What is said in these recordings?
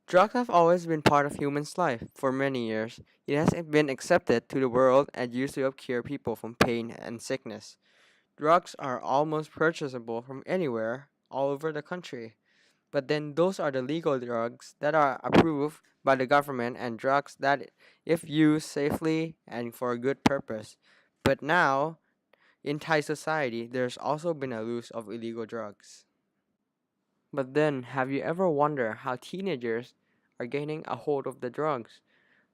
Drugs have always been part of humans' life. For many years, it has been accepted to the world and used to help cure people from pain and sickness. Drugs are almost purchasable from anywhere, all over the country. But then those are the legal drugs that are approved by the government and drugs that, if used safely and for a good purpose. But now, in Thai society, there's also been a loose of illegal drugs. But then, have you ever wondered how teenagers are gaining a hold of the drugs?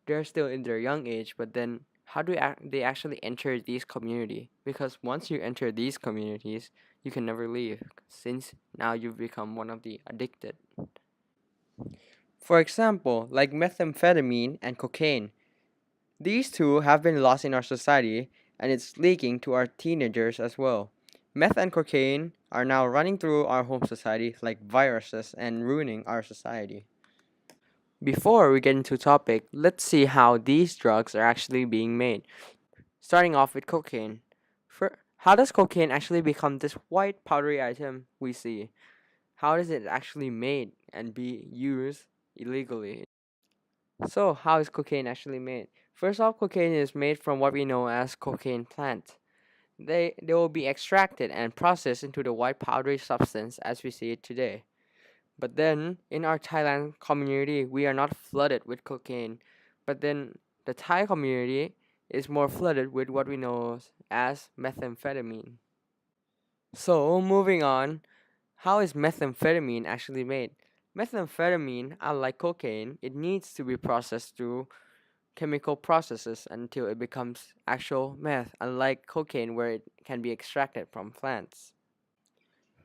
They're still in their young age, but then how do they actually enter these community? Because once you enter these communities, you can never leave, since now you've become one of the addicted. For example, like methamphetamine and cocaine. These two have been lost in our society, and it's leaking to our teenagers as well. Meth and cocaine are now running through our home society like viruses and ruining our society. Before we get into topic, let's see how these drugs are actually being made. Starting off with cocaine. How does cocaine actually become this white powdery item we see? How is it actually made and be used illegally? So, how is cocaine actually made? First off, cocaine is made from what we know as cocaine plant. They will be extracted and processed into the white powdery substance as we see it today. But then, in our Thailand community, we are not flooded with cocaine. But then, the Thai community is more flooded with what we know as methamphetamine. So, moving on, how is methamphetamine actually made? Methamphetamine, unlike cocaine, it needs to be processed through chemical processes until it becomes actual meth, unlike cocaine where it can be extracted from plants.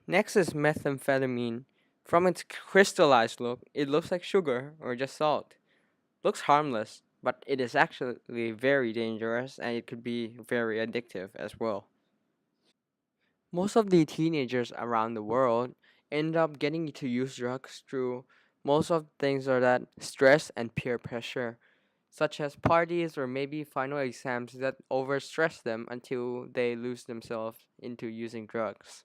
Next is methamphetamine. From its crystallized look, it looks like sugar or just salt. Looks harmless, but it is actually very dangerous and it could be very addictive as well. Most of the teenagers around the world end up getting to use drugs through most of things are that stress and peer pressure, such as parties or maybe final exams that overstress them until they lose themselves into using drugs.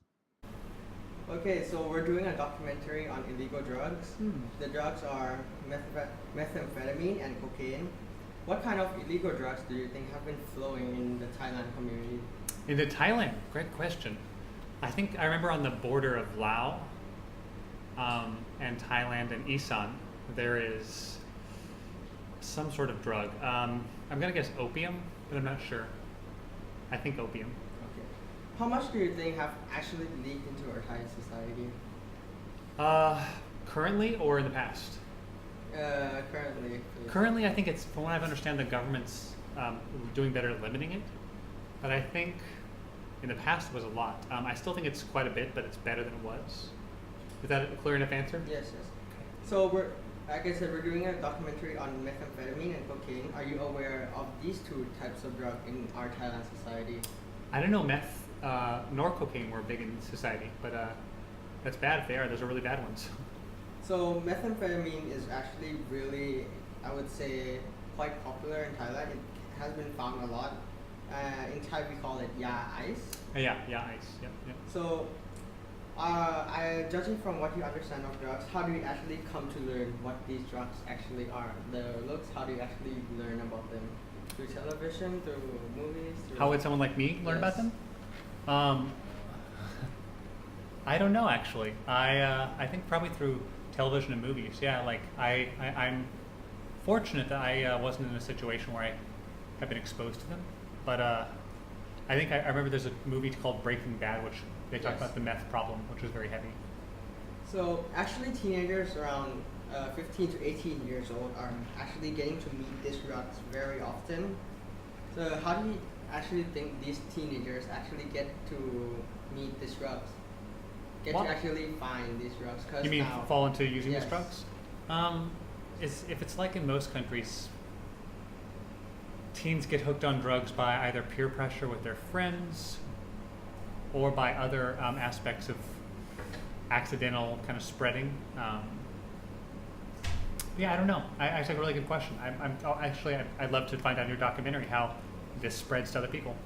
Okay, so we're doing a documentary on illegal drugs. The drugs are methamphetamine and cocaine. What kind of illegal drugs do you think have been flowing in the Thailand community? Into Thailand, great question. I think I remember on the border of Laos and Thailand and Isan, there is some sort of drug. I'm gonna guess opium, but I'm not sure. I think opium. Okay. How much do you think have actually leaked into our Thai society? Currently or in the past? Currently. Please. Currently, I think it's, from what I understand, the government's doing better at limiting it. But I think in the past it was a lot. I still think it's quite a bit, but it's better than it was. Is that a clear enough answer? Yes, yes. So like I said, we're doing a documentary on methamphetamine and cocaine. Are you aware of these two types of drug in our Thailand society? I don't know meth nor cocaine were big in society, but that's bad if they are. Those are really bad ones. So methamphetamine is actually really, I would say, quite popular in Thailand. It has been found a lot. In Thai, we call it ya ice. Yeah, ice. Yeah. So, judging from what you understand of drugs, how do you actually come to learn what these drugs actually are? The looks, how do you actually learn about them? Through television, through movies? How would someone like me learn about Yes. them? Um, I don't know actually. I think probably through television and movies. Yeah, like I'm fortunate that I wasn't in a situation where I have been exposed to them. But I think I remember there's a movie called Breaking Bad, which they talk Yes. about the meth problem, which was very heavy. So, actually, teenagers around 15 to 18 years old are actually getting to meet these drugs very often. So, how do you actually think these teenagers actually get to meet these drugs? Get What? to actually find these drugs? Cause You mean now, fall into using Yes. these drugs? If it's like in most countries, teens get hooked on drugs by either peer pressure with their friends or by other aspects of accidental kind of spreading. Yeah, I don't know. It's a really good question. I'd love to find out in your documentary how this spreads to other people.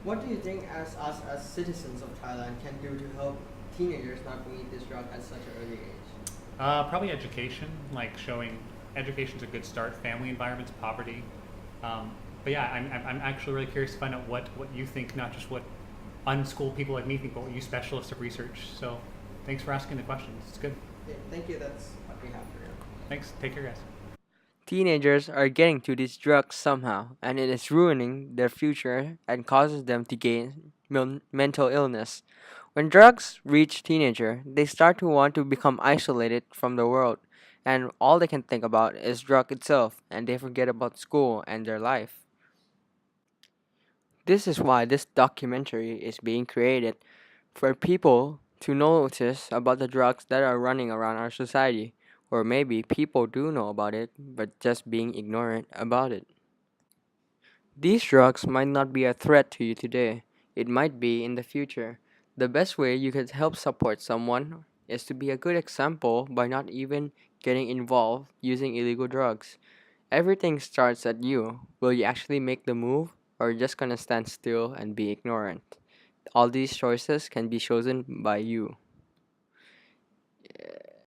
What do you think as us as citizens of Thailand can do to help teenagers not meet this drug at such an early age? Probably education, like showing education's a good start. Family environments, poverty. Um, but yeah, I'm actually really curious to find out what you think, not just what unschooled people like me think, but what you specialists of research. So thanks for asking the questions. It's good. Okay, thank you. That's what we have for you. Thanks. Take care, guys. Teenagers are getting to these drugs somehow, and it is ruining their future and causes them to gain mental illness. When drugs reach teenager, they start to want to become isolated from the world, and all they can think about is drug itself, and they forget about school and their life. This is why this documentary is being created for people to notice about the drugs that are running around our society, or maybe people do know about it but just being ignorant about it. These drugs might not be a threat to you today, it might be in the future. The best way you could help support someone is to be a good example by not even getting involved using illegal drugs. Everything starts at you. Will you actually make the move or just gonna stand still and be ignorant? All these choices can be chosen by you.